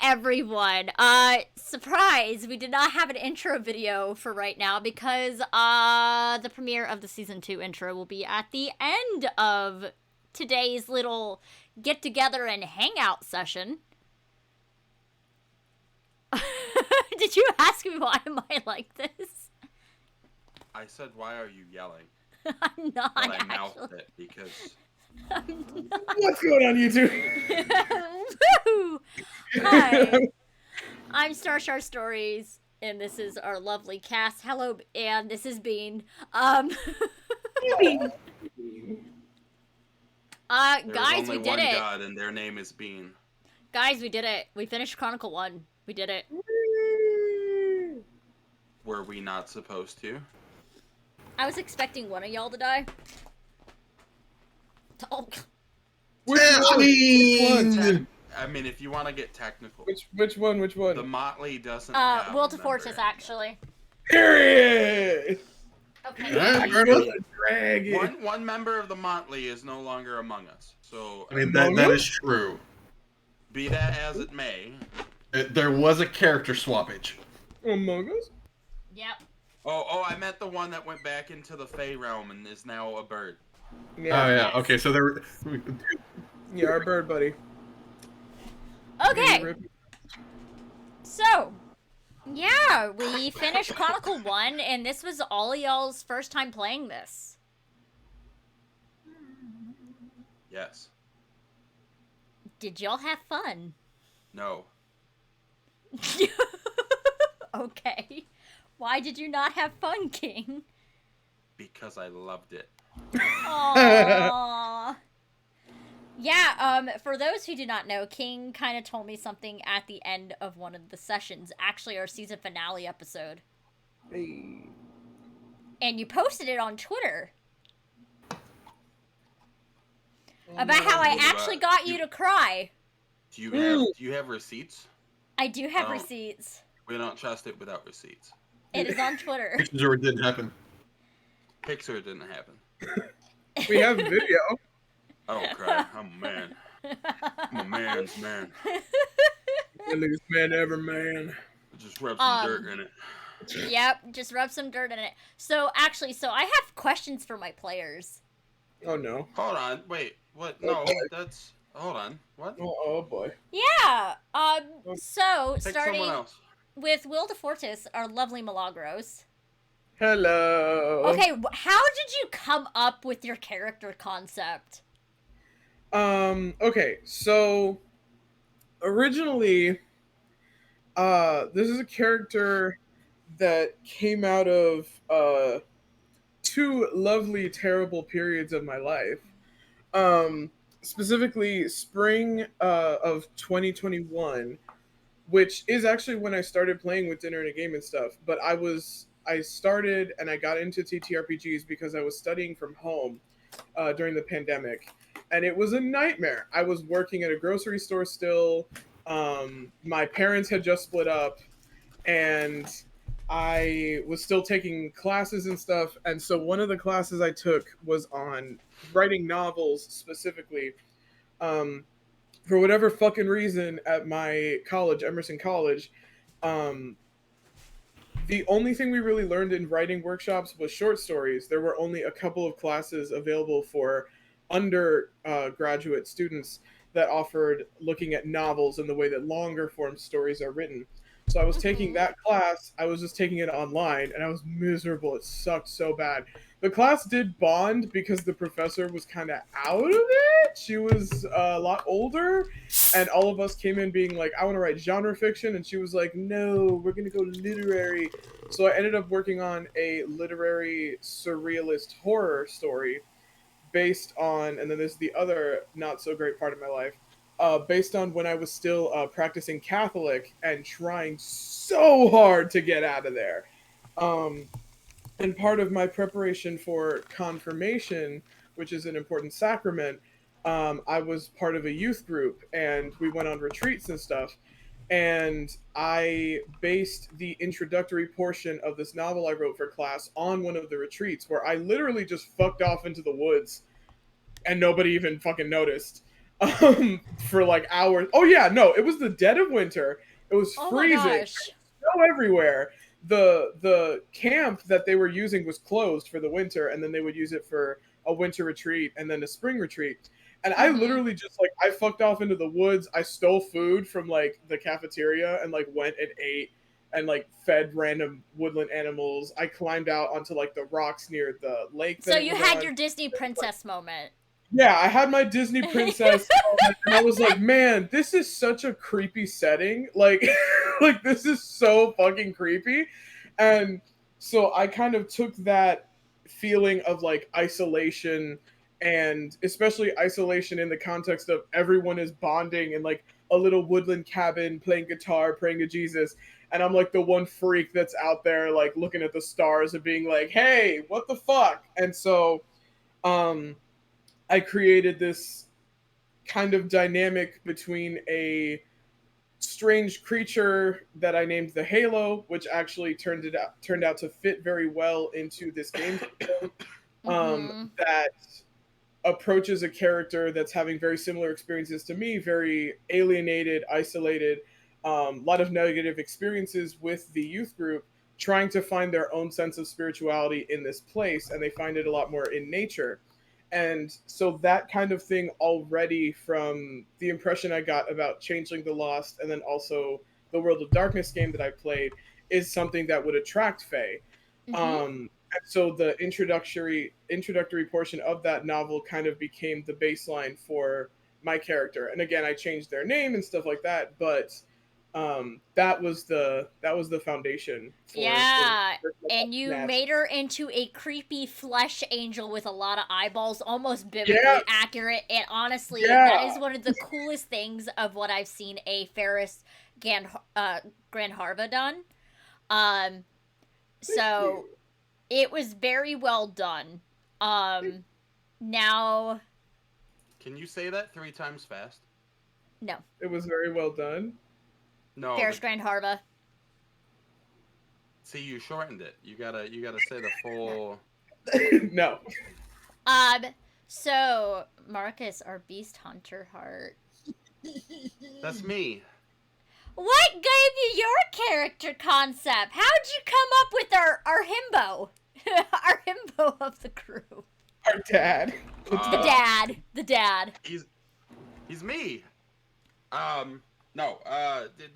everyone. Surprise! We did not have an intro video for right now because the premiere of the season 2 intro will be at the end of today's little get together and hangout session. Did you ask me why am I like this? I said, why are you yelling? I'm not. But I mouthed it because. What's going on, YouTube? Woo! Hi, I'm Starshard Stories, and this is our lovely cast. Hello, and this is Bean. Guys, we did it. God, and their name is Bean. Guys, we did it. We finished Chronicle 1. We did it. Were we not supposed to? I was expecting one of y'all to die. Oh. Which one? I mean, if you want to get technical. Which one? The Motley doesn't have Wil a the member Fairest, anymore. actually. Period! Okay. One member of the Motley is no longer among us. So I mean, that is true. Be that as it may. There was a character swappage. Among Us? Yep. Oh, I meant the one that went back into the Fey realm and is now a bird. Yeah. Oh, yeah. Okay, so there. Yeah, our bird buddy. Okay. So, yeah, we finished Chronicle 1, and this was all y'all's first time playing this. Yes. Did y'all have fun? No. Okay. Why did you not have fun, King? Because I loved it. Aww. Yeah, for those who do not know, King kind of told me something at the end of one of the sessions, actually our season finale episode. Hey. And you posted it on Twitter. About how I actually got you to cry. Do you have receipts? I do have receipts. We don't trust it without receipts. It is on Twitter. Pictures or it didn't happen. Picture it didn't happen. We have video. I don't cry. I'm a man. I'm a man's man. Biggest man ever, man. Just rub some dirt in it. Yep, just rub some dirt in it. So, actually, I have questions for my players. Oh, no. Hold on. Wait. What? No, that's... Hold on. What? Oh boy. Yeah. So, Pick starting someone else. with Wil the Fairest, our lovely Milagros. Hello. Okay, how did you come up with your character concept? Okay, so originally, this is a character that came out of, two lovely, terrible periods of my life. Specifically spring, of 2021, which is actually when I started playing with Dinner and a Game and stuff, but I started and I got into TTRPGs because I was studying from home, during the pandemic. And it was a nightmare. I was working at a grocery store still. My parents had just split up, and I was still taking classes and stuff. And so one of the classes I took was on writing novels specifically. For whatever fucking reason, at my college, Emerson College, the only thing we really learned in writing workshops was short stories. There were only a couple of classes available for undergraduate students that offered looking at novels and the way that longer form stories are written. So I was taking that class. I was just taking it online, and I was miserable. It sucked so bad. The class did bond because the professor was kind of out of it. She was a lot older, and all of us came in being like, I want to write genre fiction, and she was like, no, we're going to go literary. So I ended up working on a literary surrealist horror story based on, and then there's the other not so great part of my life, based on when I was still practicing Catholic and trying so hard to get out of there. And part of my preparation for confirmation, which is an important sacrament, I was part of a youth group, and we went on retreats and stuff. And I based the introductory portion of this novel I wrote for class on one of the retreats, where I literally just fucked off into the woods and nobody even fucking noticed. for like hours. Oh yeah, no, it was the dead of winter. It was Oh my freezing, gosh. snow everywhere. The camp that they were using was closed for the winter, and then they would use it for a winter retreat and then a spring retreat. And I literally just like I fucked off into the woods. I stole food from like the cafeteria and like went and ate and like fed random woodland animals. I climbed out onto like the rocks near the lake. So That it you was had on. your Disney princess moment. Yeah, I had my Disney princess moment, and I was like, man, this is such a creepy setting. Like, like this is so fucking creepy. And so I kind of took that feeling of like isolation, and especially isolation in the context of everyone is bonding in like a little woodland cabin, playing guitar, praying to Jesus. And I'm like the one freak that's out there like looking at the stars and being like, hey, what the fuck? And so I created this kind of dynamic between a strange creature that I named the Halo, which actually turned out to fit very well into this game that approaches a character that's having very similar experiences to me, very alienated, isolated, a lot of negative experiences with the youth group, trying to find their own sense of spirituality in this place, and they find it a lot more in nature. And so that kind of thing already, from the impression I got about Changeling the Lost and then also the World of Darkness game that I played, is something that would attract Fae. And so the introductory portion of that novel kind of became the baseline for my character. And again, I changed their name and stuff like that, but that was the foundation for and you made her into a creepy flesh angel with a lot of eyeballs, almost biblically accurate. And honestly, that is one of the coolest things of what I've seen a Fairest Gandharva done. So it was very well done. Now, can you say that 3 times fast? No. It was very well done. No. Fairest Gandharva. See, you shortened it. You gotta say the full. No. So Marcus, our Beast Hunterheart. That's me. What gave you your character concept? How'd you come up with our himbo? Our himbo of the crew. Our dad. The dad. He's me. No,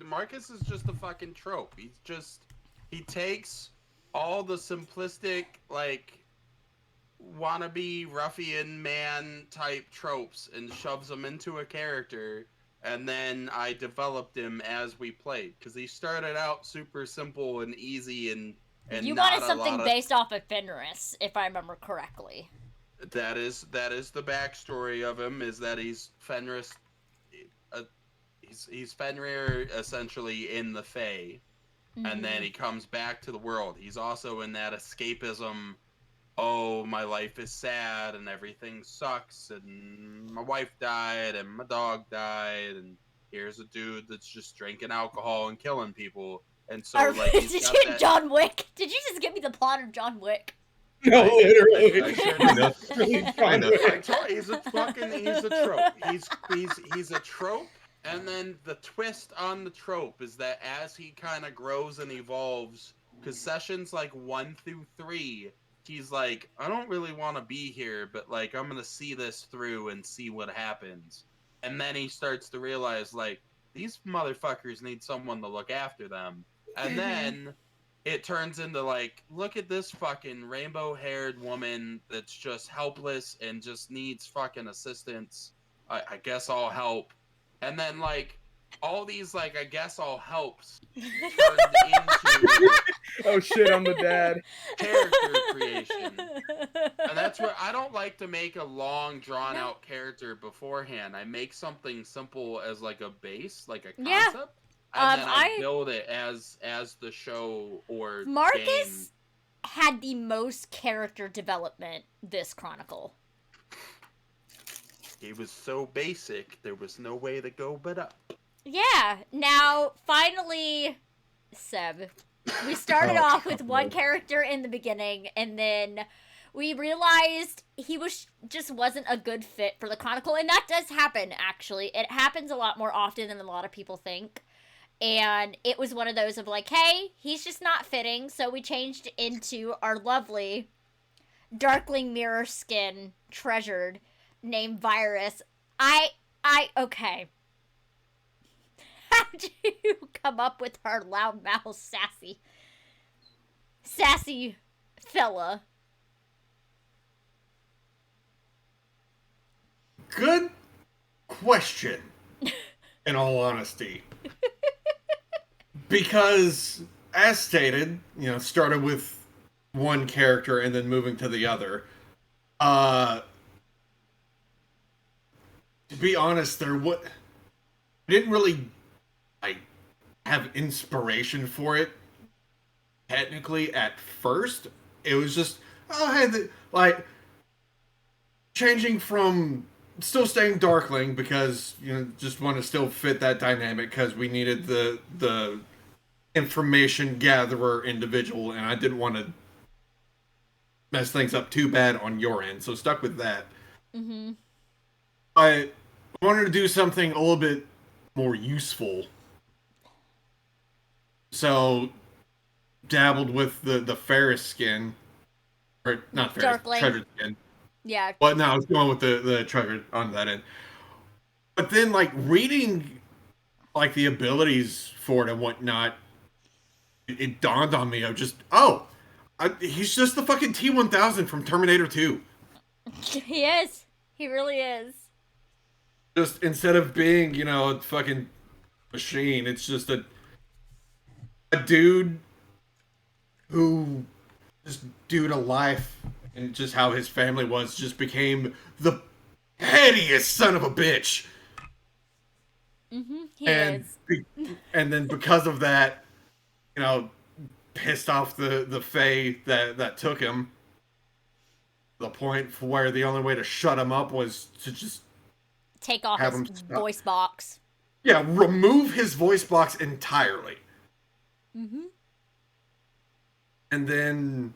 Marcus is just a fucking trope. He takes all the simplistic, like, wannabe ruffian man type tropes and shoves them into a character, and then I developed him as we played, because he started out super simple and easy and you not wanted something based off of Fenris, if I remember correctly. That is the backstory of him, is that he's Fenris. He's Fenrir essentially in the Fae, and then he comes back to the world. He's also in that escapism. Oh, my life is sad and everything sucks, and my wife died and my dog died, and here's a dude that's just drinking alcohol and killing people. And so, like, John Wick? Did you just give me the plot of John Wick? No, literally. I sure did. He's a trope. He's a trope. And then the twist on the trope is that as he kind of grows and evolves, because sessions like 1 through 3, he's like, I don't really want to be here, but like I'm gonna see this through and see what happens. And then he starts to realize, like, these motherfuckers need someone to look after them. And then it turns into like, look at this fucking rainbow-haired woman that's just helpless and just needs fucking assistance. I guess I'll help. And then, like, all these, like, I guess all helps turned into... Oh, shit, I'm the dad. Character creation. And that's where I don't like to make a long, drawn-out character beforehand. I make something simple as, like, a base, like a concept. And then I build it as the show or Marcus game. had the most character development this chronicle. He was so basic, there was no way to go but up. Yeah. Now, finally, Seb. We started off with one character in the beginning, and then we realized he just wasn't a good fit for the Chronicle, and that does happen, actually. It happens a lot more often than a lot of people think. And it was one of those of like, hey, he's just not fitting, so we changed into our lovely Darkling Mirrorskin-Treasured named Virus. Okay. How'd you come up with our loudmouth sassy fella? Good question, in all honesty. Because, as stated, started with one character and then moving to the other. To be honest, I didn't really have inspiration for it. Technically, at first, it was just changing from still staying Darkling because just want to still fit that dynamic because we needed the information gatherer individual, and I didn't want to mess things up too bad on your end, so stuck with that. Mm-hmm. I wanted to do something a little bit more useful, so dabbled with the fairest skin, or not fairest, Darkling. treasured skin. Yeah. But no, I was going with the treasured on that end. But then, reading the abilities for it and whatnot, it dawned on me of just, he's just the fucking T-1000 from Terminator 2. He is. He really is. Just instead of being, a fucking machine, it's just a dude who just due to life and just how his family was, just became the pettiest son of a bitch. Mm-hmm. He is. And then because of that, pissed off the Fae that took him. The point where the only way to shut him up was to just take off his voice box. Yeah, remove his voice box entirely. Mm-hmm. And then,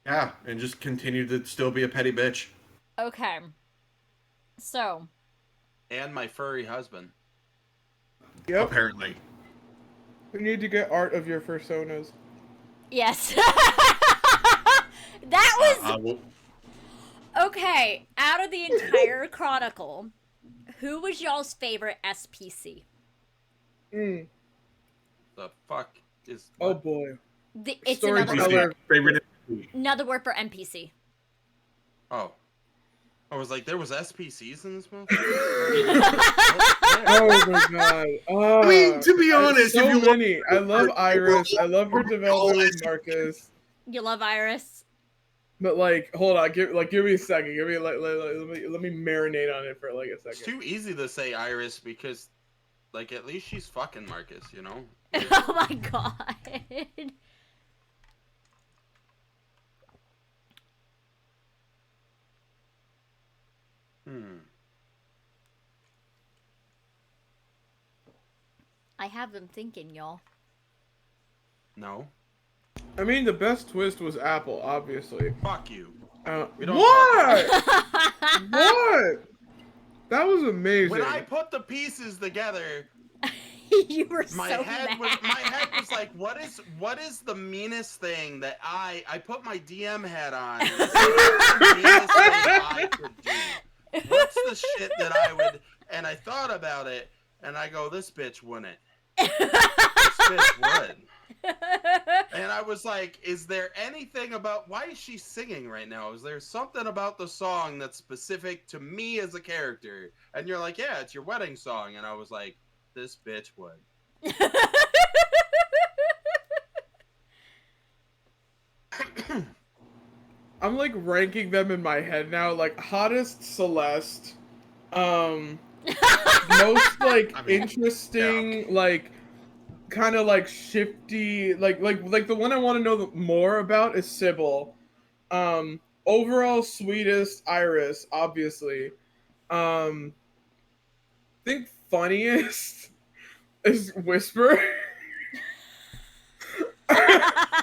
and just continue to still be a petty bitch. Okay. So. And my furry husband. Yep. Apparently. We need to get art of your personas. Yes. That was... Okay, out of the entire Chronicle, who was y'all's favorite SPC? The fuck is... Oh boy. It's another favorite. Another word for NPC. Oh. I was like, there was SPCs in this movie? Oh my god. I mean, to be honest, so many. I love Iris. I love her development with Marcus. You love Iris? But hold on, give me a second. Give me let me marinate on it for a second. It's too easy to say Iris because at least she's fucking Marcus, Oh my god. I have them thinking, y'all. No. I mean, the best twist was Apple, obviously. Fuck you. What? What? That was amazing. When I put the pieces together, you were my head was like, what is the meanest thing that I put my DM hat on? What's the meanest thing I could do? What's the shit that I would? And I thought about it, and I go, this bitch wouldn't. This bitch would. And I was like, is there anything about, why is she singing right now? Is there something about the song that's specific to me as a character? And you're like, yeah, it's your wedding song. And I was like, this bitch would. I'm ranking them in my head now, hottest Celeste, most interesting, kind of shifty, the one I want to know more about is Sybil. Overall sweetest Iris, obviously. Think funniest is Whisper.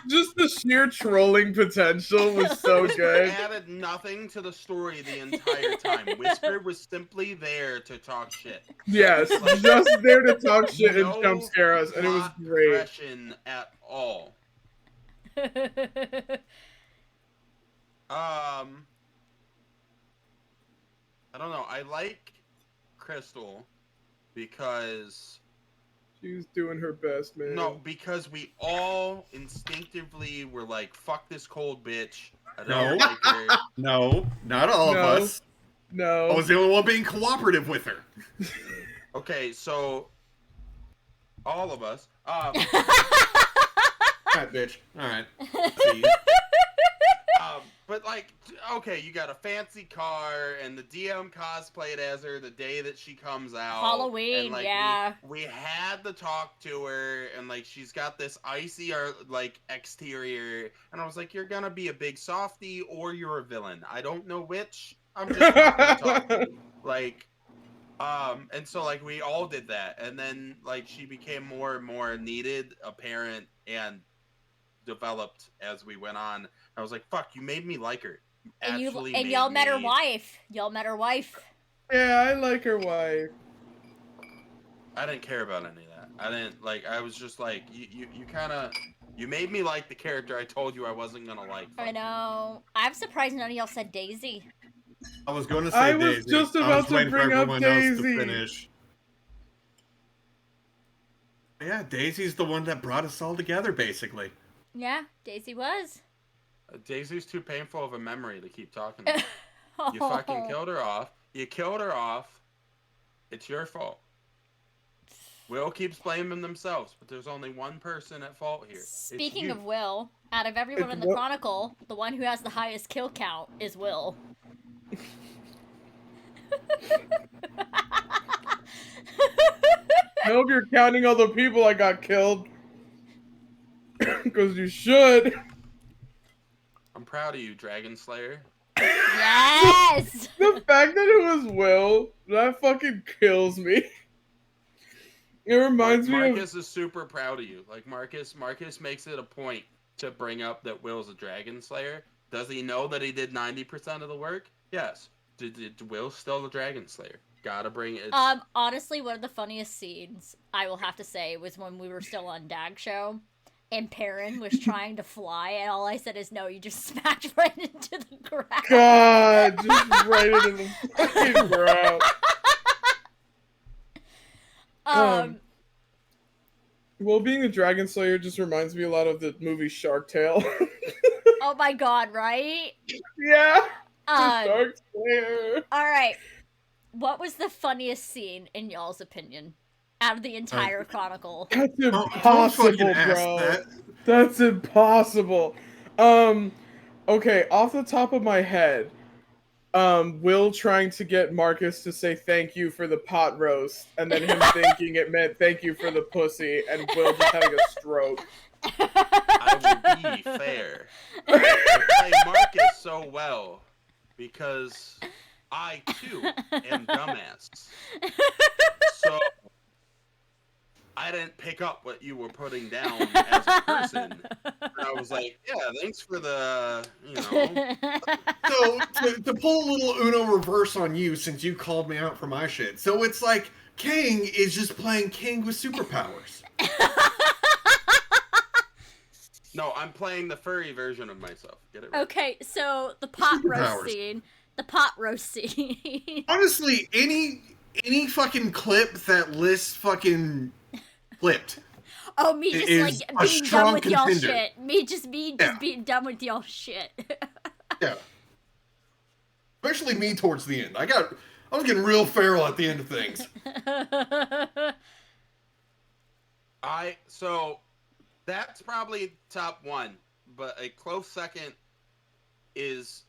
Just the sheer trolling potential was so Whisper good. added nothing to the story the entire time. Whisper was simply there to talk shit. Yes, Like, just there to talk shit and no jump scare us, and it was plot great. progression at all. I don't know. I like Crystal because She's doing her best, man. no, because we all instinctively were like, "Fuck this cold bitch." I No. don't like her. No, not all No. of us. No. I was the only one being cooperative with her. Okay, so all of us. All right, bitch. All right. See. But like, okay, you got a fancy car, and the DM cosplayed as her the day that she comes out. Halloween, and, like, yeah. We had to talk to her, and like, she's got this icy like exterior, and I was like, you're gonna be a big softie, or you're a villain. I don't know which. I'm just not gonna talk to you. Like, and so like we all did that, and then like she became more and more needed, apparent, and developed as we went on. I was like, "Fuck, you made me like her." You And actually y'all met her me- wife. Y'all met her wife. Yeah, I like her wife. I didn't care about any of that. I didn't like. I was just like, you kind of, you made me like the character I told you I wasn't gonna like. I know. I'm surprised none of y'all said Daisy. I was going to say I was Daisy. just I about was to waiting for bring up everyone else to Daisy. finish. Yeah, Daisy's the one that brought us all together, basically. Yeah, Daisy was. Daisy's too painful of a memory to keep talking about. You fucking killed her off. You killed her off. It's your fault. Will keeps blaming themselves, but there's only one person at fault here. Speaking of Will, out of everyone in the Chronicle, the one who has the highest kill count is Will. I hope you're counting all the people I got killed. Because you should. I'm proud of you, Dragon Slayer. Yes! The fact that it was Will, that fucking kills me. It reminds me of... Marcus is super proud of you. Like, Marcus makes it a point to bring up that Will's a Dragon Slayer. Does he know that he did 90% of the work? Yes. Did Will still the Dragon Slayer? Gotta bring it. Honestly, one of the funniest scenes, I will have to say, was when we were still on Dag Show, and Perrin was trying to fly, and all I said is, no, you just smacked right into the ground. God, just right into the fucking ground. Well, being the Dragon Slayer just reminds me a lot of the movie Shark Tale. Oh my god, right? Yeah. Shark Slayer. Alright. What was the funniest scene, in y'all's opinion, out of the entire Chronicle? That's impossible, bro. That's impossible. Okay, off the top of my head, Will trying to get Marcus to say thank you for the pot roast, and then him thinking it meant thank you for the pussy, and Will just having a stroke. I will be fair. I play Marcus so well because I too am dumbass. So I didn't pick up what you were putting down as a person. And I was like, yeah, thanks for the, you know. So, to pull a little Uno reverse on you, since you called me out for my shit. So it's like, King is just playing King with superpowers. No, I'm playing the furry version of myself. Get it right. Okay, so the pot roast scene. The pot roast scene. Honestly, any fucking clip that lists fucking flipped. Oh, me just like being done with y'all shit. Me just being done with y'all shit. Yeah. Especially me towards the end. I was getting real feral at the end of things. So that's probably top one, but a close second is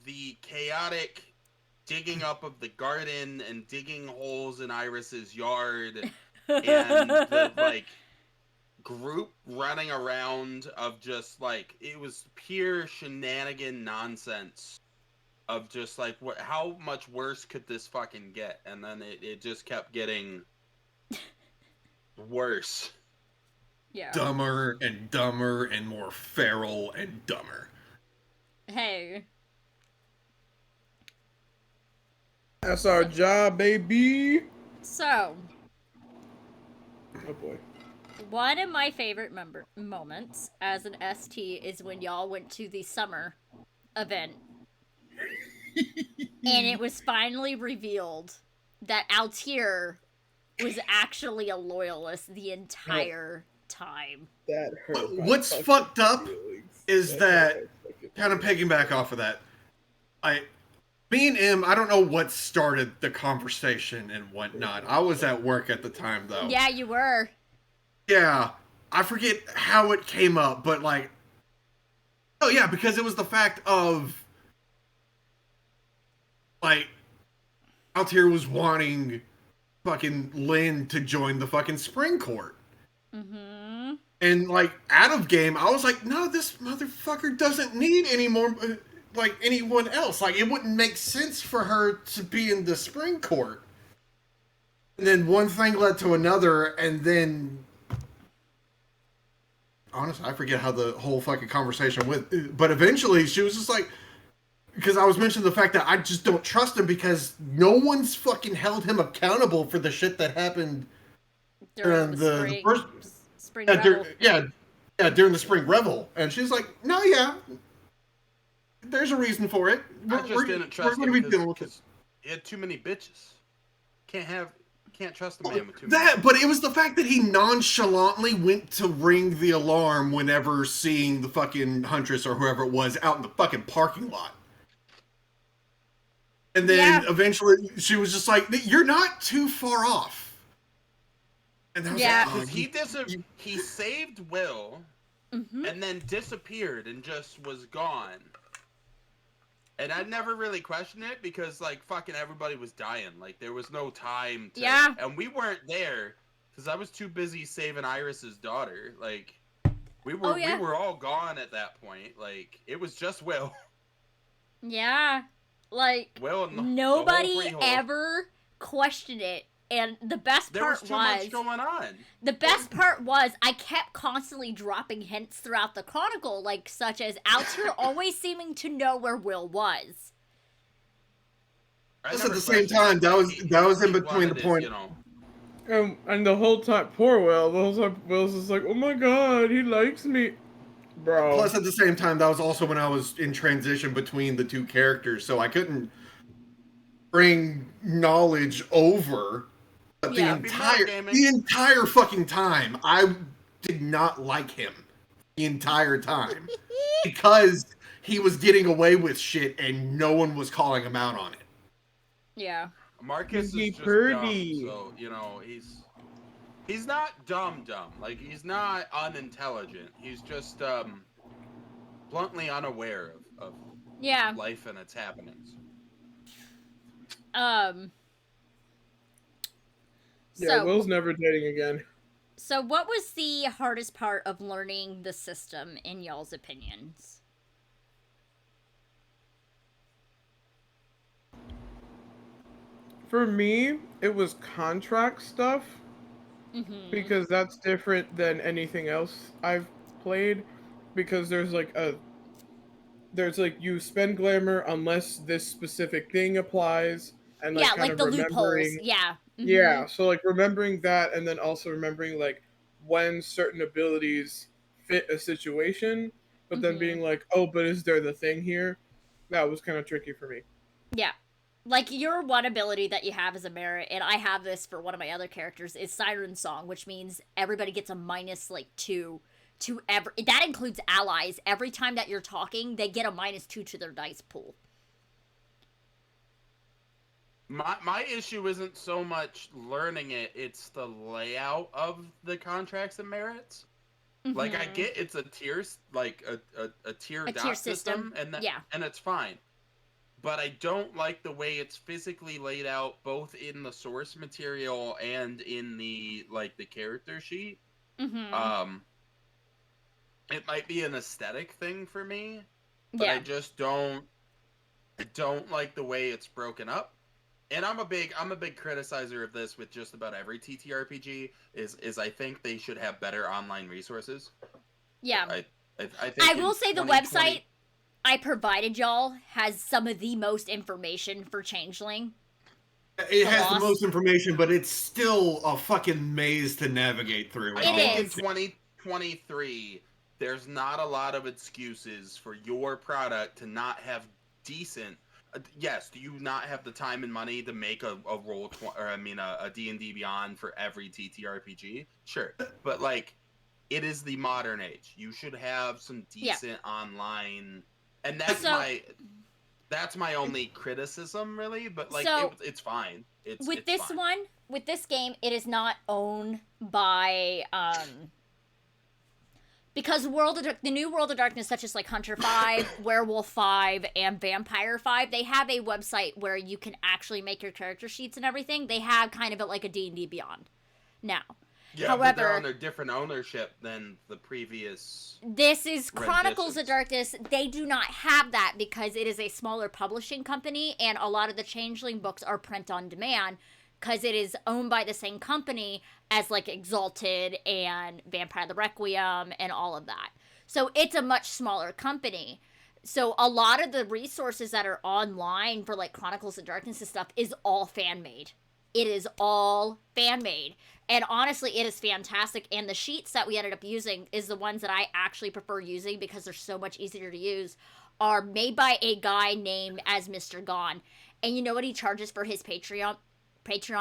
the chaotic digging up of the garden and digging holes in Iris's yard and the like group running around of just like it was pure shenanigan nonsense of just like how much worse could this fucking get, and then it just kept getting worse. Yeah. dumber and dumber and more feral and dumber. Hey. That's our job, baby. So, Oh boy. one of my favorite moments as an ST is when y'all went to the summer event. And it was finally revealed that Altair was actually a loyalist the entire time. That hurt. What's fucked up is that, kind of piggyback off of that, me and M, I don't know what started the conversation and whatnot. I was at work at the time, though. Yeah, you were. Yeah, I forget how it came up, but like, oh yeah, because it was the fact of, like, Altair was wanting fucking Lynn to join the fucking Spring Court. Mm-hmm. And, like, out of game, I was like, no, this motherfucker doesn't need any more, like, anyone else. Like, it wouldn't make sense for her to be in the Spring Court. And then one thing led to another, and then... Honestly, I forget how the whole fucking conversation went. But eventually, she was just like... Because I was mentioning the fact that I just don't trust him because no one's fucking held him accountable for the shit that happened During the first... spring revel. During the Spring Revel. And she's like, no, yeah, there's a reason for it. I just didn't trust him because he had too many bitches. Can't trust a man with too many. But it was the fact that he nonchalantly went to ring the alarm whenever seeing the fucking Huntress or whoever it was out in the fucking parking lot. And then eventually she was just like, you're not too far off. And that was because he saved Wil, and then disappeared and just was gone. And I never really questioned it because, like, fucking everybody was dying. Like, there was no time to... Yeah. And we weren't there because I was too busy saving Iris's daughter. Like, we were all gone at that point. Like, it was just Wil. Yeah. Like, Wil and nobody ever questioned it. And the best part was too much going on. The best part was I kept constantly dropping hints throughout the chronicle, like such as Altair always seeming to know where Wil was. At the same time, that was in between the point. And the whole time, poor Wil. The whole time, Wil's just like, oh my god, he likes me, bro. Plus, at the same time, that was also when I was in transition between the two characters, so I couldn't bring knowledge over. But the entire fucking time, I did not like him the entire time because he was getting away with shit and no one was calling him out on it. Yeah, Marcus is just dumb, so he's not dumb. Like, he's not unintelligent. He's just bluntly unaware of life and its happenings. Yeah, Wil's never dating again. So what was the hardest part of learning the system, in y'all's opinions? For me, it was contract stuff. Because that's different than anything else I've played. Because there's like you spend glamour unless this specific thing applies. And like, kind like of the loopholes. Yeah. Yeah, so like remembering that, and then also remembering like when certain abilities fit a situation, but then being like, oh, but is there the thing here? That was kind of tricky for me. Yeah. Like, your one ability that you have as a merit, and I have this for one of my other characters, is Siren Song, which means everybody gets a -2 to every... That includes allies. Every time that you're talking, they get a -2 to their dice pool. My issue isn't so much learning it, it's the layout of the contracts and merits. Like, I get it's a tier, like a tier dot system, and it's fine. But I don't like the way it's physically laid out, both in the source material and in the character sheet. It might be an aesthetic thing for me, but I just don't like the way it's broken up. and I'm a big criticizer of this with just about every TTRPG. Is I think they should have better online resources. Yeah. I think I will say the website I provided y'all has some of the most information for Changeling. It has the most information, but it's still a fucking maze to navigate through. I think in 2023, there's not a lot of excuses for your product to not have decent. Yes, do you not have the time and money to make a D&D Beyond for every TTRPG? Sure, but like, it is the modern age. You should have some decent online, and that's my only criticism, really. But like, it's fine. With this game, it is not owned by because the new World of Darkness, such as like Hunter 5, Werewolf 5, and Vampire 5, they have a website where you can actually make your character sheets and everything. They have kind of like a D&D Beyond now. Yeah, however, but they're under different ownership than the previous. This is Chronicles of Darkness. They do not have that because it is a smaller publishing company, and a lot of the Changeling books are print on demand because it is owned by the same company as like Exalted and Vampire the Requiem and all of that. So it's a much smaller company. So a lot of the resources that are online for like Chronicles of Darkness and stuff is all fan made. It is all fan made. And honestly, it is fantastic. And the sheets that we ended up using is the ones that I actually prefer using because they're so much easier to use, are made by a guy named as Mr. Gone. And you know what he charges for his Patreon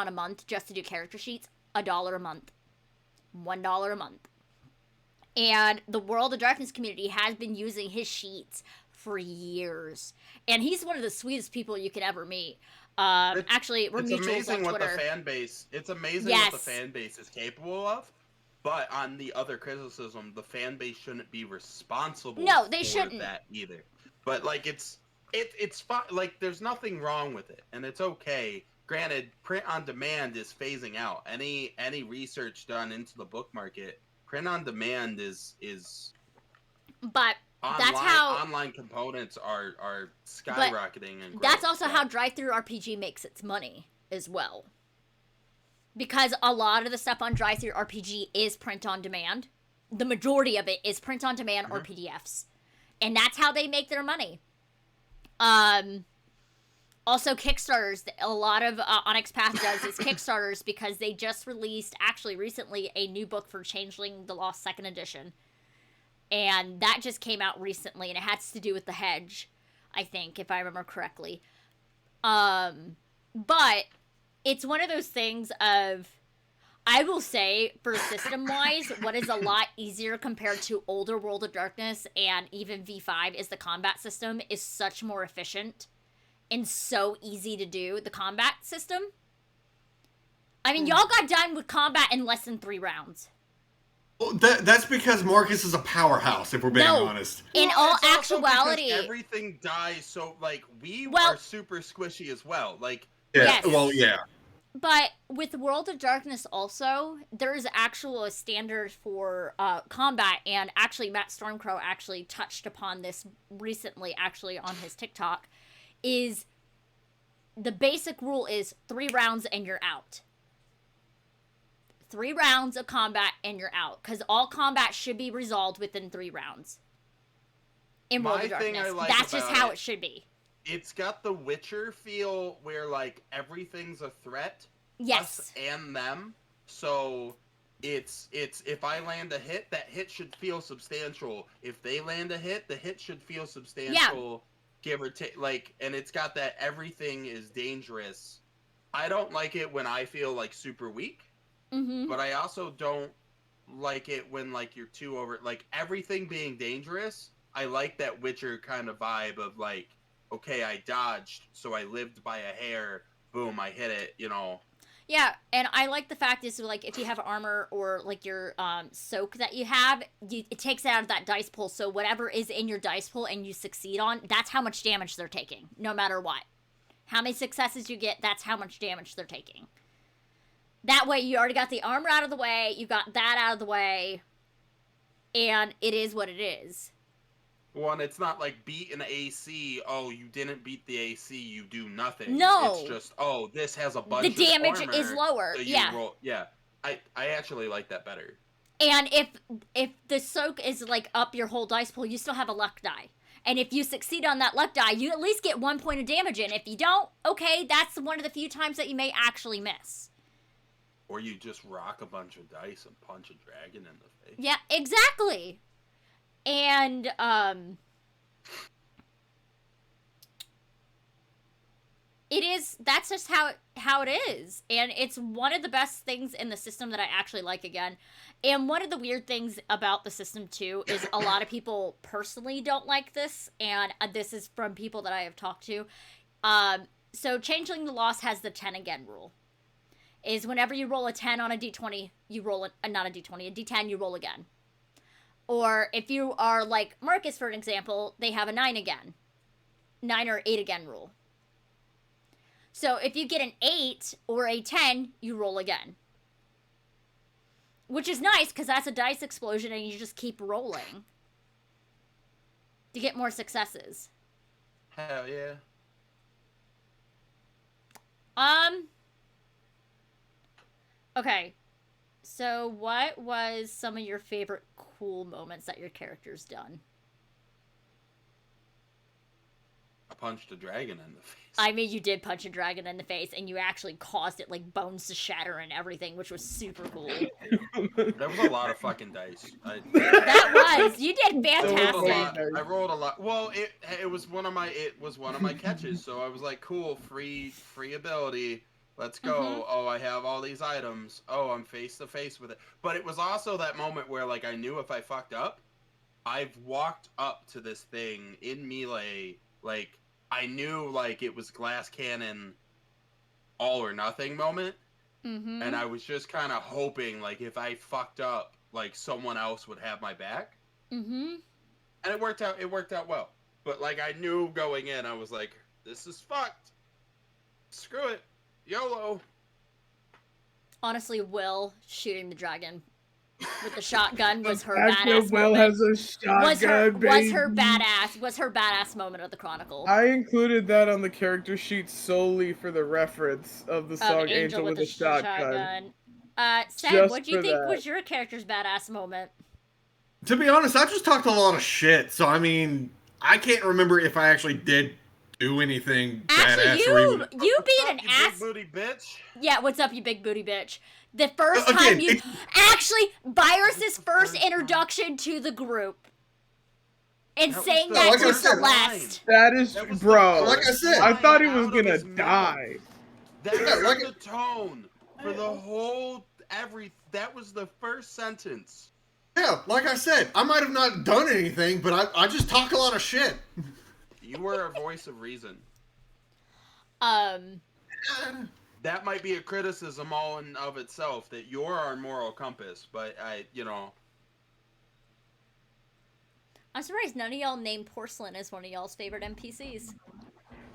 a month just to do character sheets? $1 a month. $1 a month. And the World of Darkness community has been using his sheets for years. And he's one of the sweetest people you could ever meet. Actually, we're mutuals on Twitter. It's amazing what the fan base is capable of. But on the other criticism, the fan base shouldn't be responsible. No, they shouldn't. That either. But like, it's fine. Like, there's nothing wrong with it, and it's okay. Granted, print on demand is phasing out. Any research done into the book market, print on demand is. But that's how online components are skyrocketing, and that's also how Drive-Thru RPG makes its money as well. Because a lot of the stuff on Drive-Thru RPG is print on demand. The majority of it is print on demand or PDFs. And that's how they make their money. Also Kickstarters, a lot of Onyx Path does is Kickstarters because they just released, actually recently, a new book for Changeling the Lost 2nd edition. And that just came out recently, and it has to do with the hedge, I think, if I remember correctly. But it's one of those things of, I will say, for system-wise, what is a lot easier compared to older World of Darkness and even V5 is the combat system is such more efficient and so easy to do, the combat system. I mean, y'all got done with combat in less than 3 rounds. Well, that's because Marcus is a powerhouse, if we're being honest. In all actuality, everything dies, so like we are super squishy as well. Like, yes. Well, yeah. But with World of Darkness also, there's actual a standard for combat, and actually Matt Stormcrow actually touched upon this recently, actually on his TikTok, is the basic rule is 3 rounds and you're out. 3 rounds of combat and you're out, because all combat should be resolved within 3 rounds. In World of Darkness, that's just how it should be. It's got the Witcher feel where like everything's a threat. Yes. Us and them. So it's if I land a hit, that hit should feel substantial. If they land a hit, the hit should feel substantial. Yeah. Give or take, like, and it's got that everything is dangerous. I don't like it when I feel like super weak. Mm-hmm. But I also don't like it when like you're too over, like everything being dangerous. I like that Witcher kind of vibe of like, okay, I dodged, so I lived by a hair. Boom, I hit it, you know. Yeah, and I like the fact is like if you have armor or like your soak that you have, it takes it out of that dice pool. So whatever is in your dice pool and you succeed on, that's how much damage they're taking, no matter what. How many successes you get, that's how much damage they're taking. That way, you already got the armor out of the way, you got that out of the way, and it is what it is. Well, and it's not like beat an AC. Oh, you didn't beat the AC, you do nothing. No. It's just, oh, this has a bunch The of damage armor, is lower. so you Yeah. roll. Yeah. I actually like that better. And if the soak is like up your whole dice pool, you still have a luck die. And if you succeed on that luck die, you at least get 1 point of damage in. If you don't, okay, that's one of the few times that you may actually miss. Or you just rock a bunch of dice and punch a dragon in the face. Yeah, exactly. And that's just how it is. And it's one of the best things in the system that I actually like again. And one of the weird things about the system too is a lot of people personally don't like this, and this is from people that I have talked to. So Changeling the Lost has the 10 again rule. Is whenever you roll a 10 on a d20, you roll not a d20, a d10, you roll again. Or if you are like Marcus, for an example, they have a 9 again. 9 or 8 again rule. So if you get an 8 or a 10, you roll again. Which is nice, because that's a dice explosion and you just keep rolling. To get more successes. Hell yeah. Okay. So what was some of your favorite cool moments that your character's done? I punched a dragon in the face. I mean, you did punch a dragon in the face, and you actually caused it, like, bones to shatter and everything, which was super cool. There was a lot of fucking dice. That was. You did fantastic. I rolled a lot. Well, it was one of my catches. So I was like, cool, free ability. Let's go. Mm-hmm. Oh, I have all these items. Oh, I'm face to face with it. But it was also that moment where, like, I knew if I fucked up, I've walked up to this thing in melee, like, I knew, like, it was glass cannon all or nothing moment. Mm-hmm. And I was just kind of hoping, like, if I fucked up, like, someone else would have my back. Mm-hmm. And it worked out well. But, like, I knew going in, I was like, this is fucked. Screw it. YOLO. Honestly, Wil shooting the dragon with the shotgun was her Actually, badass Wil moment. has a shotgun, Was her badass moment of the Chronicle. I included that on the character sheet solely for the reference of the song Angel with a Shotgun. Seb, what do you think was your character's badass moment? To be honest, I just talked a lot of shit, so I mean, I can't remember if I actually did do anything badass Actually, or even... you being an ass... Big booty bitch. Yeah, what's up, you big booty bitch? The first time you... Actually, Virus's first introduction to the group. And saying that to Celeste. That is... Bro, like I said, I thought he was gonna die. That was the tone for the whole... That was the first sentence. Yeah, like I said, I might have not done anything, but I just talk a lot of shit. You were a voice of reason. That might be a criticism all in of itself, that you're our moral compass, but I'm surprised none of y'all named Porcelain as one of y'all's favorite NPCs.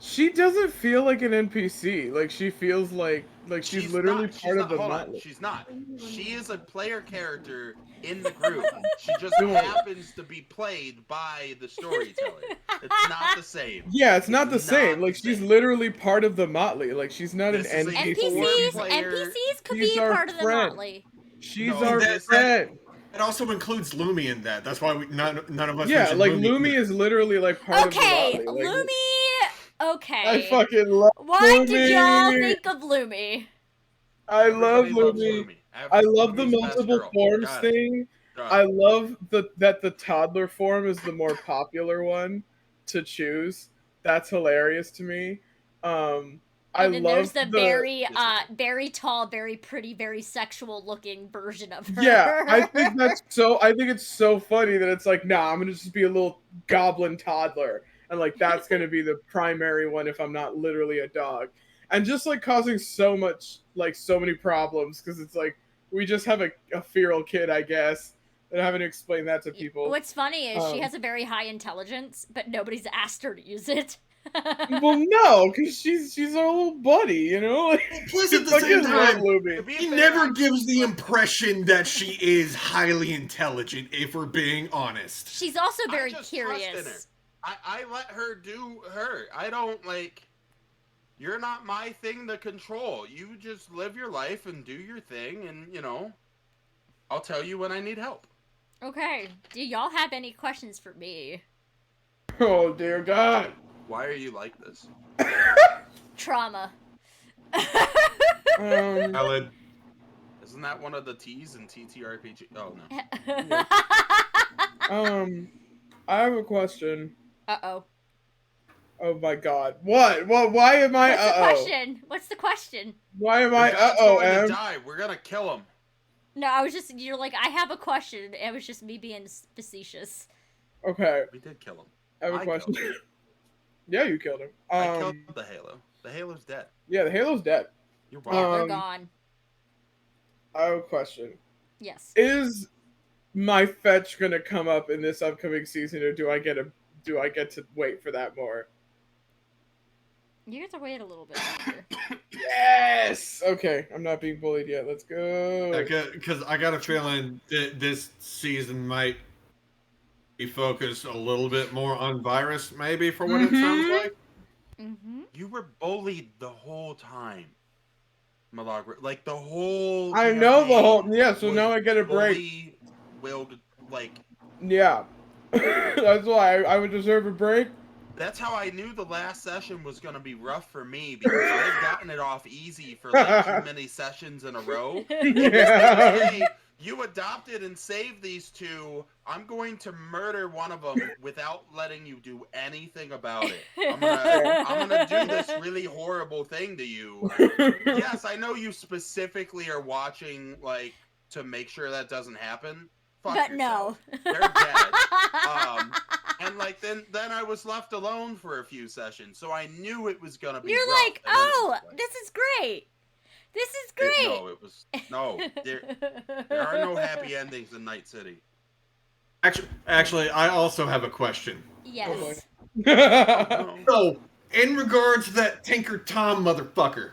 She doesn't feel like an NPC. Like, she feels like she's literally part of the Motley. She's not. She is a player character in the group. She just happens to be played by the storyteller. It's not the same. Yeah, it's not the same. Like, she's literally part of the Motley. Like, she's not an NPC. NPCs could be part of the Motley. She's our friend. It also includes Lumi in that. That's why none of us. Yeah, like Lumi is literally like part of the Motley. Okay, like, Lumi. Okay. I fucking love Why Lumi. did y'all think of Lumi? I love Lumi. I love the Lumi's multiple best girl. forms Got it. thing. I love that the toddler form is the more popular one to choose. That's hilarious to me. And then there's the very tall, very pretty, very sexual looking version of her. Yeah, I think it's so funny that it's like, nah, I'm gonna just be a little goblin toddler. And, like, that's going to be the primary one if I'm not literally a dog. And just, like, causing so many problems. Because it's like, we just have a feral kid, I guess. And having to explain that to people. What's funny is she has a very high intelligence, but nobody's asked her to use it. Well, no, because she's our little buddy, you know. Like, Plus, at the like same his time, love Luby. To be he fair, never I'm gives just the like- impression that she is highly intelligent, if we're being honest. She's also I very just trust in her. curious. I let her do her. I don't like. You're not my thing to control. You just live your life and do your thing, and I'll tell you when I need help. Okay, do y'all have any questions for me? Oh dear God. Why are you like this? Trauma. Valid. Isn't that one of the T's in TTRPG? Oh no. I have a question. Uh-oh. Oh my God. What? Why am I? What's the Uh-oh. question? What's the question? Why am The I? guy's Uh-oh, going to Em. die. We're gonna kill him. No, you're like, I have a question. It was just me being facetious. Okay, We did kill him. I have a I question. killed him. Yeah, you killed him. I killed the Halo. The Halo's dead. Yeah, the Halo's dead. You're Yeah, welcome. they're gone. I have a question. Yes. Is my fetch gonna come up in this upcoming season, or do I get to wait for that more? You have to wait a little bit longer. Yes. Okay, I'm not being bullied yet. Let's go. Because I got a feeling that this season might be focused a little bit more on Virus, maybe, for what it sounds like. Mm-hmm. You were bullied the whole time, Malagra. Like the whole. I know the whole. campaign Yeah, so was now I get a break. bully Will, like. Yeah. That's why I would deserve a break. That's how I knew the last session was gonna be rough for me because I had gotten it off easy for like too many sessions in a row. Yeah. Hey, you adopted and saved these two. I'm going to murder one of them without letting you do anything about it. I'm gonna do this really horrible thing to you. Yes, I know you specifically are watching like to make sure that doesn't happen. Fuck But yourself. no. They're dead. And like then I was left alone for a few sessions, so I knew it was gonna be. You're rough. like, I knew it oh, was like- this is great. This is great. No, it was no. There are no happy endings in Night City. Actually, I also have a question. Yes. No. So, in regards to that Tinker Tom motherfucker,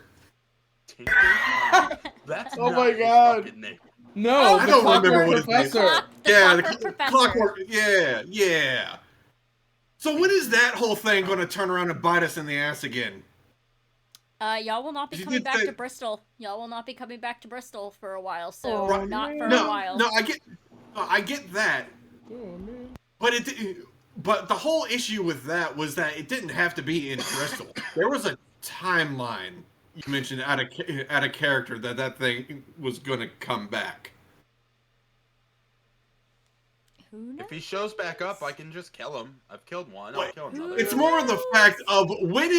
Tinker Tom. That's Oh not my his God. fucking name. No, I the don't remember Clockwork what his name is. Professor. yeah, Clockwork the Professor. clockwork, yeah. So when is that whole thing going to turn around and bite us in the ass again? Y'all will not be You coming did back say- to Bristol. Y'all will not be coming back to Bristol for a while, so Oh, not for man. a while. No, I get that, Oh, man. but the whole issue with that was that it didn't have to be in Bristol. There was a timeline you mentioned at a character that thing was going to come back. Who knows? If he shows back up, I can just kill him. I've killed one. I'll Wait, kill another. It's more of the fact of when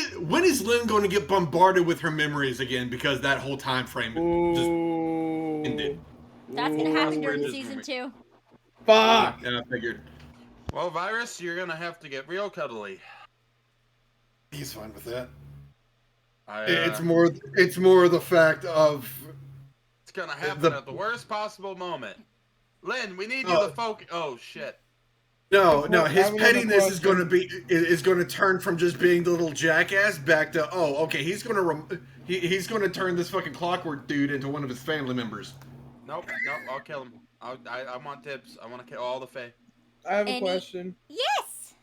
is Lynn going to get bombarded with her memories again because that whole time frame just Ooh. ended. That's gonna happen during Bridges season movie. 2. Fuck. And I figured Well, Virus, you're gonna have to get real cuddly. he's fine with that. It's It's more the fact of It's gonna happen the- at the worst possible moment. Lynn, we need Oh. you to focus. Oh shit. no. I His have another pettiness is question. going to turn from just being the little jackass back to okay, he's going to turn this fucking Clockwork dude into one of his family members. Nope. I'll kill him. I want tips. I want to kill all the Fae. I have a Any- question. Yes.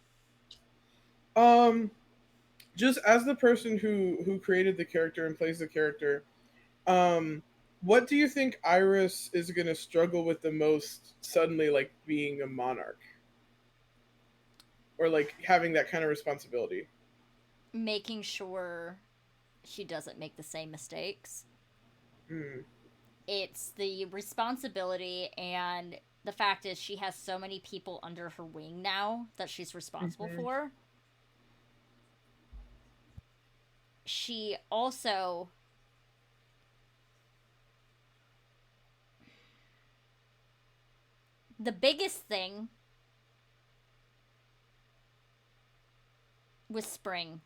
Just as the person who created the character and plays the character, what do you think Iris is gonna struggle with the most suddenly, like being a monarch? Or like having that kind of responsibility? Making sure she doesn't make the same mistakes. Hmm. It's the responsibility, and the fact is she has so many people under her wing now that she's responsible Mhm. for. She also the biggest thing with Spring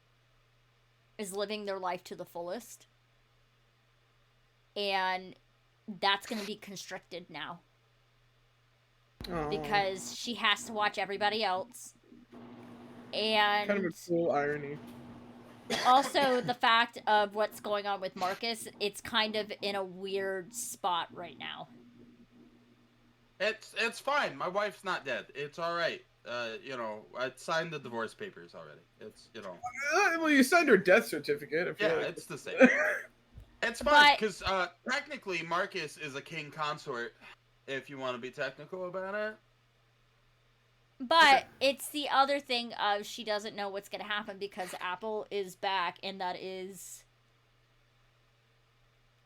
is living their life to the fullest. And that's going to be constricted now. Aw. Because she has to watch everybody else. And kind of a cool irony. Also, the fact of what's going on with Marcus, it's kind of in a weird spot right now. It's fine. My wife's not dead. It's all right. I signed the divorce papers already. It's Well, you signed her death certificate. I feel yeah, like. it's the same. It's fine because technically Marcus is a king consort. If you want to be technical about it. But it's the other thing of she doesn't know what's going to happen because Apple is back, and that is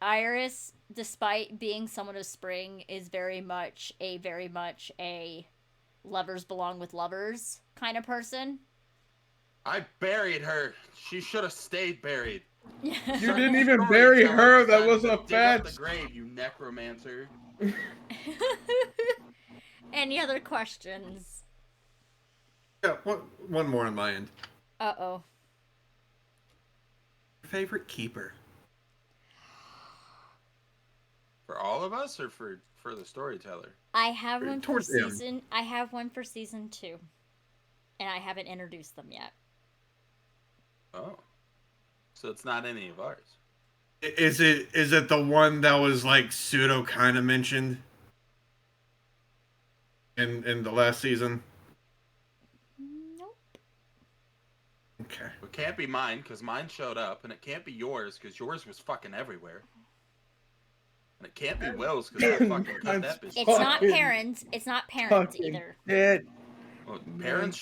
Iris, despite being someone of spring, is very much a lovers belong with lovers kind of person. I buried her. She should have stayed buried. You didn't even bury her. That was a Dig up the fetch. grave, you necromancer. Any other questions? Yeah, one more on my end. Uh-oh. Favorite keeper? For all of us, or for the storyteller? I have one for Towards him. season. I have one for season 2, and I haven't introduced them yet. Oh, so it's not any of ours. Is it the one that was like pseudo kind of mentioned in the last season? Nope. Okay. It can't be mine because mine showed up, and it can't be yours because yours was fucking everywhere. And it can't be Will's because I fucking cut that bitch. It's not parents. It's not parents either. Dead. Well, parents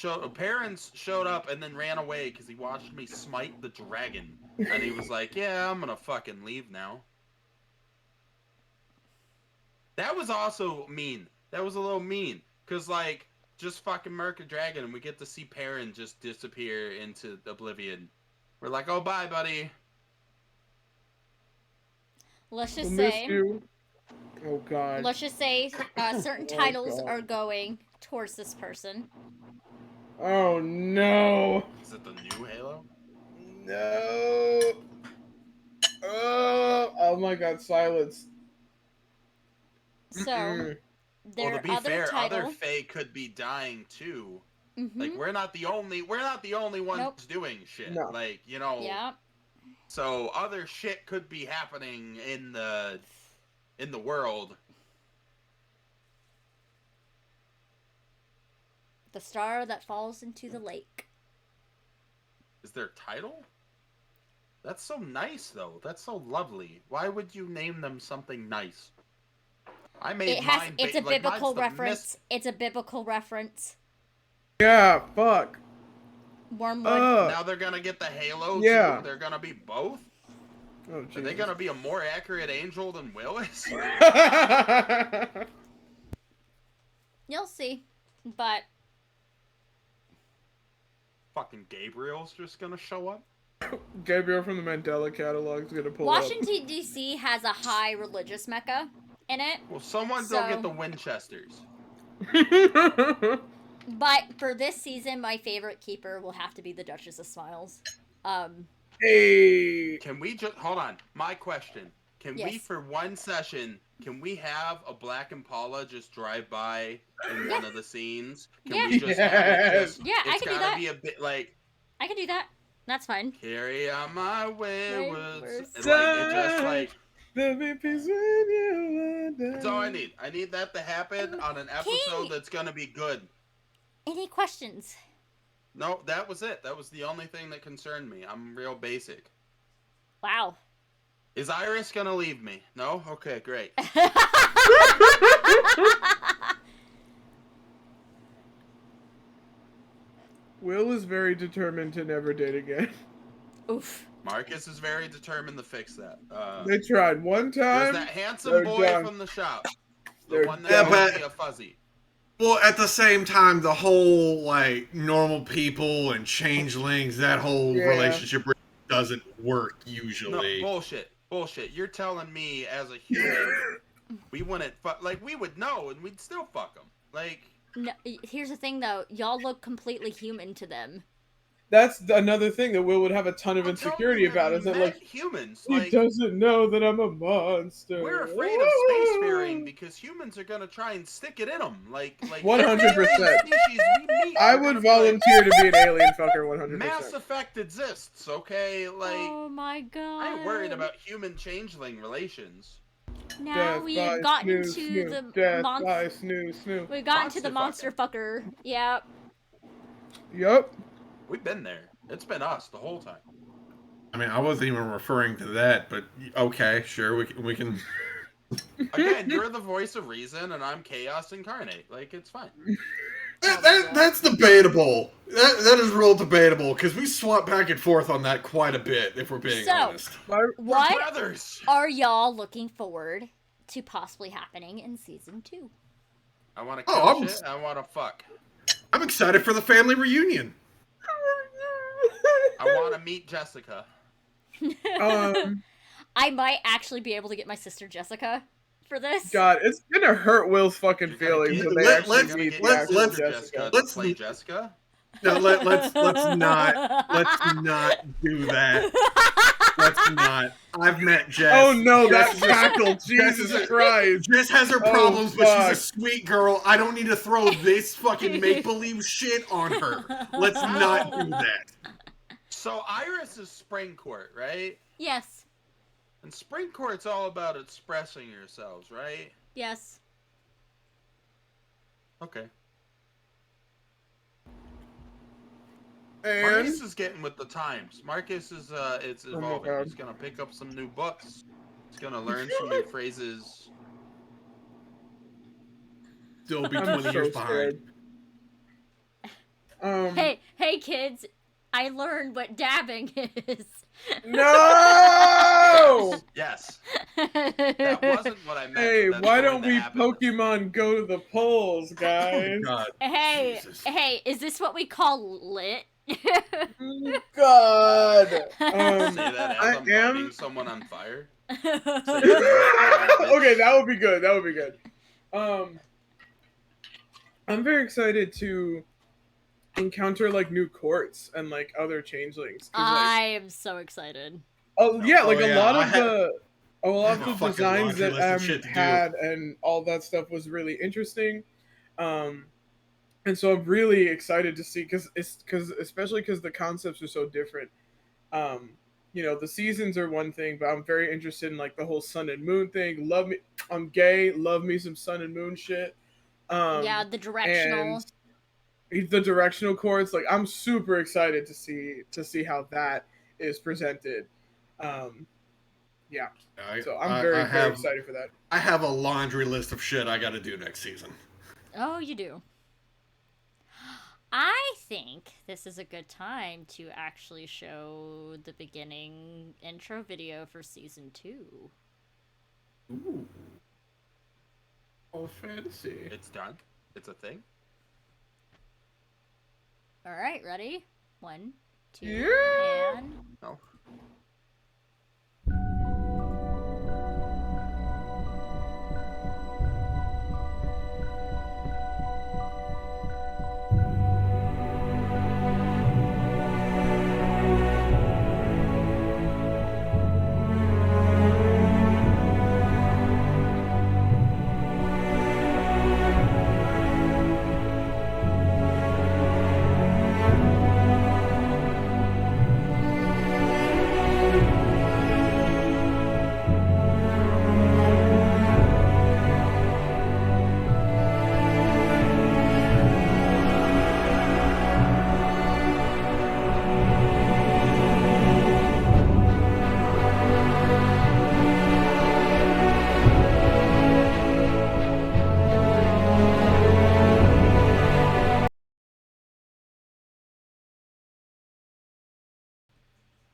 showed up and then ran away because he watched me smite the dragon, and he was like, "Yeah, I'm gonna fucking leave now." That was also mean. That was a little mean because like just fucking murk a dragon and we get to see Perrin just disappear into oblivion. We're like, "Oh, bye, buddy." Let's just We'll say. miss you. Oh God. Let's just say certain titles are going towards this person. Oh no. Is it the new Halo? No. Oh my God! Silence. So Mm-mm. their Well, to be other fair, title. other Fae could be dying too. Mm-hmm. Like we're not the only ones Nope. doing shit. No. Like Yeah. So other shit could be happening in the world. The star that falls into the lake. Is their title? That's so nice, though. That's so lovely. Why would you name them something nice? I made mine. It's a like, biblical mine's the reference. It's a biblical reference. Yeah. Fuck. Wormwood. Now they're gonna get the Halo. Yeah. Too. They're gonna be both. Oh, Are they Jesus. gonna be a more accurate angel than Will is? You'll see. But Fucking Gabriel's just gonna show up. Gabriel from the Mandela catalog is gonna pull up. Washington, D.C. has a high religious mecca in it. Well, someone So- go get the Winchesters. But for this season, my favorite keeper will have to be the Duchess of Smiles. Hey. Can we just hold on? My question: Can we, Yes. for one session, can we have a Black Impala just drive by in one of the scenes? Can we just have it just? Yeah, I it's can do gotta that. be a bit like I can do that. That's fine. carry on my wayward. Wayward Like, it just like There'll be peace when you are that's all I need. I need that to happen on an episode that's gonna be good. Any questions? No, that was it. That was the only thing that concerned me. I'm real basic. Wow. Is Iris gonna leave me? No? Okay, great. Will is very determined to never date again. Oof. Marcus is very determined to fix that. They tried one There's time. that handsome they're boy done. from the shop. They're The one that done. calls me a fuzzy. Well, at the same time, the whole like normal people and changelings, that whole Yeah. relationship doesn't work No, usually. bullshit. Bullshit. You're telling me as a human, we wouldn't fuck. Like, we would know and we'd still fuck them. Like, No, here's the thing, though. Y'all look completely human to them. that's another thing that Will would have a ton of I'm telling insecurity you, about. have Is you that met like humans? he Like, doesn't know that I'm a monster. we're afraid of spacefaring because humans are gonna try and stick it in them. Like 100%. every species we meet, I they're would gonna be like, volunteer to be an alien fucker 100%. Mass Effect exists, okay? Like, Oh my god. I ain't worried about human changeling relations. Now Death we by have gotten snoo, into snoo. the Death by monster. snoo, snoo. We've gotten to the monster fucker. Yep. Yup. We've been there. It's been us the whole time. I mean, I wasn't even referring to that, but okay, sure, we can. Again, you're the voice of reason, and I'm chaos incarnate. Like, it's fine. That's debatable. That is real debatable because we swap back and forth on that quite a bit. If we're being honest. We're What brothers. are y'all looking forward to possibly happening in season 2? I want to kill shit. I want to fuck. I'm excited for the family reunion. I want to meet Jessica. I might actually be able to get my sister Jessica for this. God, it's gonna hurt Will's fucking feelings when they actually meet the actual Jessica. Let's play Jessica. No, let's not do that. Let's not. I've met Jess. Oh no, Jess that cackle! Jesus Christ! Jess has her problems, but fuck. she's a sweet girl. I don't need to throw this fucking make-believe shit on her. Let's not do that. So Iris is Spring Court, right? Yes. And Spring Court's all about expressing yourselves, right? Yes. Okay. And Marcus is getting with the times. Marcus is it's my evolving. God. He's gonna pick up some new books. He's gonna learn some new phrases. Still be I'm 20 so years behind. scared. Hey kids, I learned what dabbing is. No! Yes. That wasn't what I meant. Hey, but that's why going don't to we happen. Pokemon go to the polls, guys? God. Hey, Jesus. hey, is this what we call lit? God. Say that as I I'm am- lighting someone on fire. Okay, that would be good. That would be good. I'm very excited to encounter like new courts and like other changelings. 'Cause, like, I am so excited. oh yeah, like yeah, a lot I of had- a lot I of have a the fucking designs laundry that list of shit to do. had and all that stuff was really interesting. And so I'm really excited to see because especially because the concepts are so different. You know, the seasons are one thing, but I'm very interested in like the whole sun and moon thing. Love me, I'm gay. Love me some sun and moon shit. Yeah, the directional. And the directional chords, like I'm super excited to see how that is presented. Yeah, so I'm very excited for that. I have a laundry list of shit I got to do next season. Oh, you do. I think this is a good time to actually show the beginning intro video for season 2. Ooh. Oh, fantasy. It's done. It's a thing. All right, ready? 1, 2, Yeah. and No.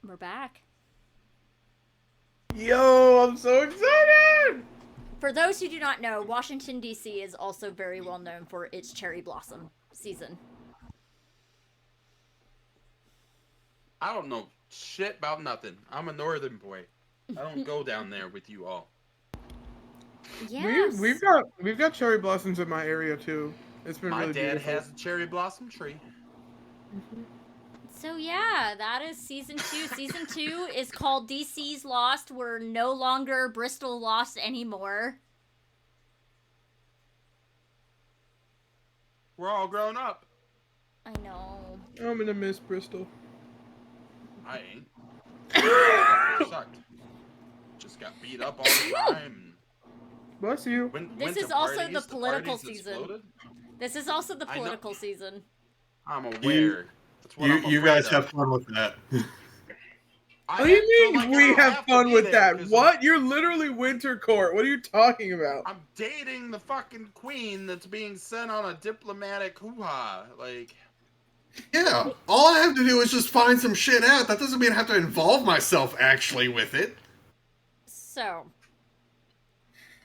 we're back. Yo, I'm so excited! For those who do not know, Washington, D.C. is also very well known for its cherry blossom season. I don't know shit about nothing. I'm a northern boy. I don't go down there with you all. Yes. We've got cherry blossoms in my area too. It's been My really dad beautiful. has a cherry blossom tree. So yeah, that is season 2. Season 2 is called DC's Lost. We're no longer Bristol Lost anymore. We're all grown up. I know. I'm gonna miss Bristol. I ain't. Sucked. Just got beat up all the time. Bless you. This is also the political season. This is also the political season. I'm aware. That's what You guys have fun with that. What do you mean we have fun with that? What? You're literally Winter Court. What are you talking about? I'm dating the fucking queen that's being sent on a diplomatic hoo-ha. Like... Yeah, all I have to do is just find some shit out. That doesn't mean I have to involve myself actually with it. So,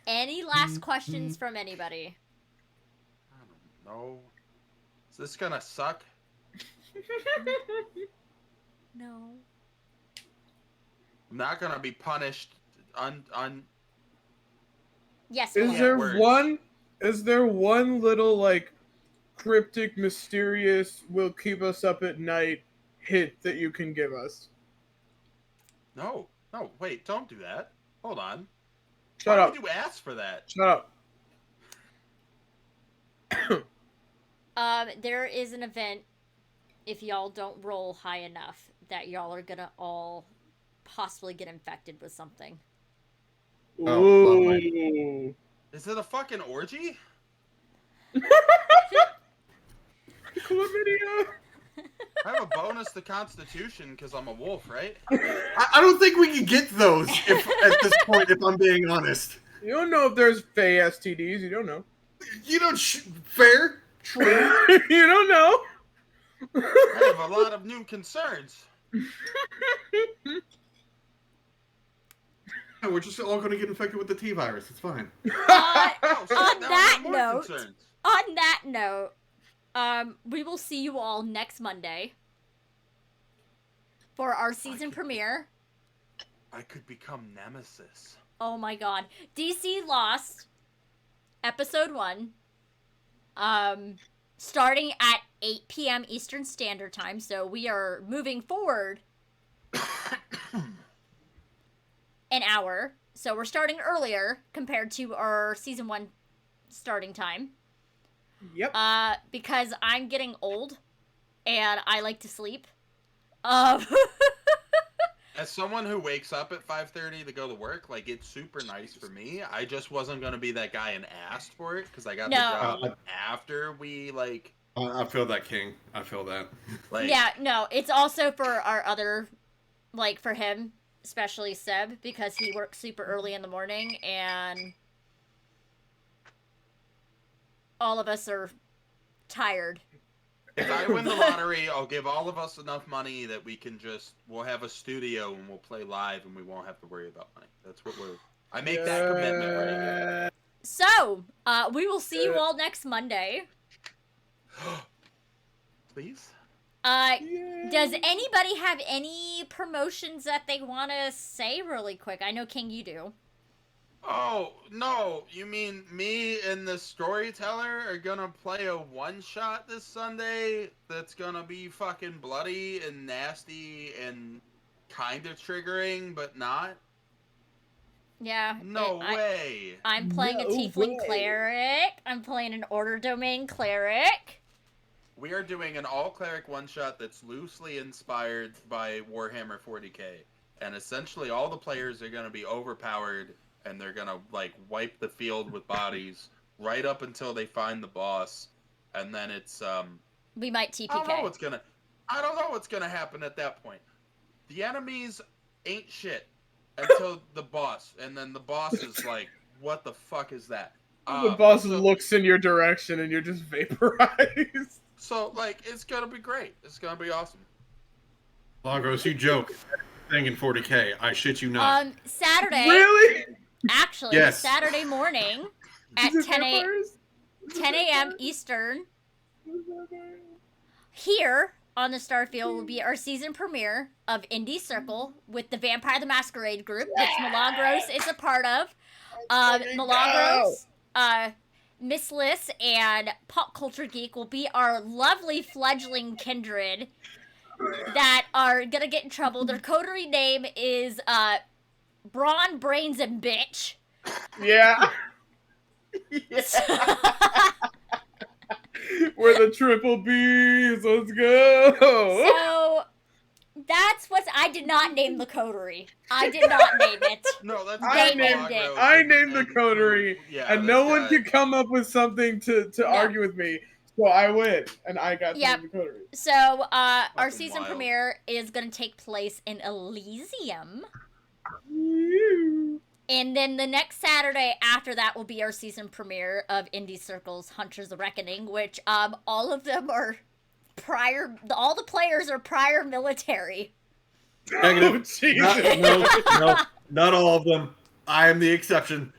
any last questions from anybody? I don't know. Is this gonna suck? No. I'm not gonna be punished Yes. Is there one little like cryptic, mysterious, will keep us up at night hint that you can give us? No, wait, don't do that. Hold on. Shut up. Why would you ask for that? Shut up. There is an event, if y'all don't roll high enough, that y'all are gonna all possibly get infected with something. Ooh. Is it a fucking orgy? Chlamydia. I have a bonus to Constitution because I'm a wolf, right? I don't think we can get those at this point, if I'm being honest. You don't know if there's fey STDs. You don't know. You know, fair, true. You don't know. I have a lot of new concerns. Yeah, we're just all going to get infected with the T virus. It's fine. On that note, we will see you all next Monday for our season premiere. I could become Nemesis. Oh my god. DC Lost, episode 1, starting at 8 p.m. Eastern Standard Time, so we are moving forward an hour. So we're starting earlier compared to our season 1 starting time. Yep. Because I'm getting old and I like to sleep. As someone who wakes up at 5:30 to go to work, like, it's super nice for me. I just wasn't gonna be that guy and asked for it because I got the job after we, like... I feel that, King. I feel that. Like, yeah, no, it's also for our other, like, for him, especially Seb, because he works super early in the morning, and all of us are tired. if I win the lottery, I'll give all of us enough money that we can we'll have a studio and we'll play live and we won't have to worry about money. That's what I make that commitment right here. So, we will see you all next Monday. Please? Does anybody have any promotions that they want to say really quick? I know, King, you do. Oh, no. You mean me and the storyteller are gonna play a one-shot this Sunday that's gonna be fucking bloody and nasty and kind of triggering, but not? Yeah. No way. I'm playing a Tiefling Cleric. I'm playing an Order Domain Cleric. We are doing an all-cleric one-shot that's loosely inspired by Warhammer 40k. And essentially all the players are gonna be overpowered and they're gonna, like, wipe the field with bodies right up until they find the boss, and then it's we might TPK. I don't know what's gonna happen at that point. The enemies ain't shit until the boss, and then the boss is like, "What the fuck is that?" The boss looks in your direction, and you're just vaporized. So, like, it's gonna be great. It's gonna be awesome. Lagos, you joke. Thing in 40k. I shit you not. Saturday. Really? Actually, yes. Saturday morning at 10 a.m. Eastern, here on the Starfield will be our season premiere of Indie Circle with the Vampire the Masquerade group, which Milagros is a part of. Milagros, Miss Liz, and Pop Culture Geek will be our lovely fledgling kindred. that are gonna get in trouble. Their coterie name is Brawn, Brains, and Bitch. Yeah. We're the triple B's. Let's go. So that's what I did not name the coterie. I did not name it. No, that's I Guy named Bloggo it. I and- named the and coterie, who- yeah, and this no one guy. could come up with something to argue with me. So I win, and I got to Yep. name the coterie. So our Fucking season wild. premiere is gonna take place in Elysium. Woo. And then the next Saturday after that will be our season premiere of Indie Circle's Hunters of Reckoning, which all of them are all the players are prior military. Negative. Oh, Jesus. No, not all of them. I am the exception.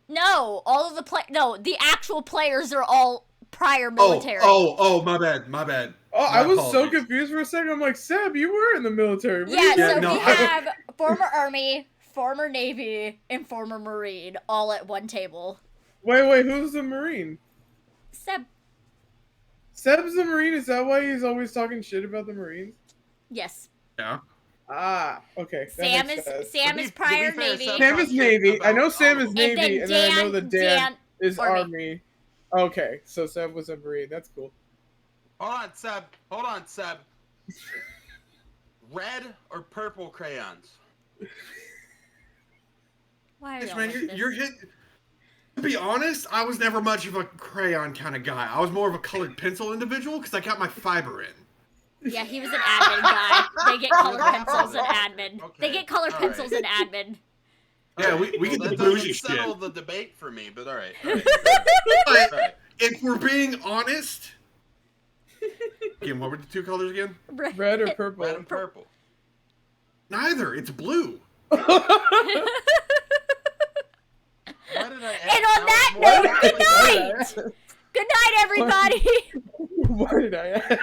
No, the actual players are all prior military. Oh, my bad. Oh, I My was so apologies. confused for a second. I'm like, Seb, you were in the military. What are Yeah, you so doing? no, we I- have former Army, former Navy, and former Marine all at one table. Wait, who's the Marine? Seb, Seb's the Marine? Is that why he's always talking shit about the Marines? yes. Yeah. Ah, okay. That Sam makes sense. Sam To is be prior fair, Navy. Sam- Sam is Navy. I know Sam is And Navy, and then I know that Dan is Army. Army. Okay, so Seb was a Marine. That's cool. Hold on, Seb. Red or purple crayons? Why are Yes, y'all man, like this? you're hit. To be honest, I was never much of a crayon kind of guy. I was more of a colored pencil individual because I got my fiber in. Yeah, he was an admin guy. They get colored pencils and admin. Okay, They get colored all pencils right. and admin. Yeah, we get the that bougie doesn't settle shit. the debate for me, but alright. But Alright. if we're being honest, again, what were the two colors again? Red or purple? Red and purple. Neither. It's blue. Why did I And on that more- note, good night! Good night, everybody! Why did I ask?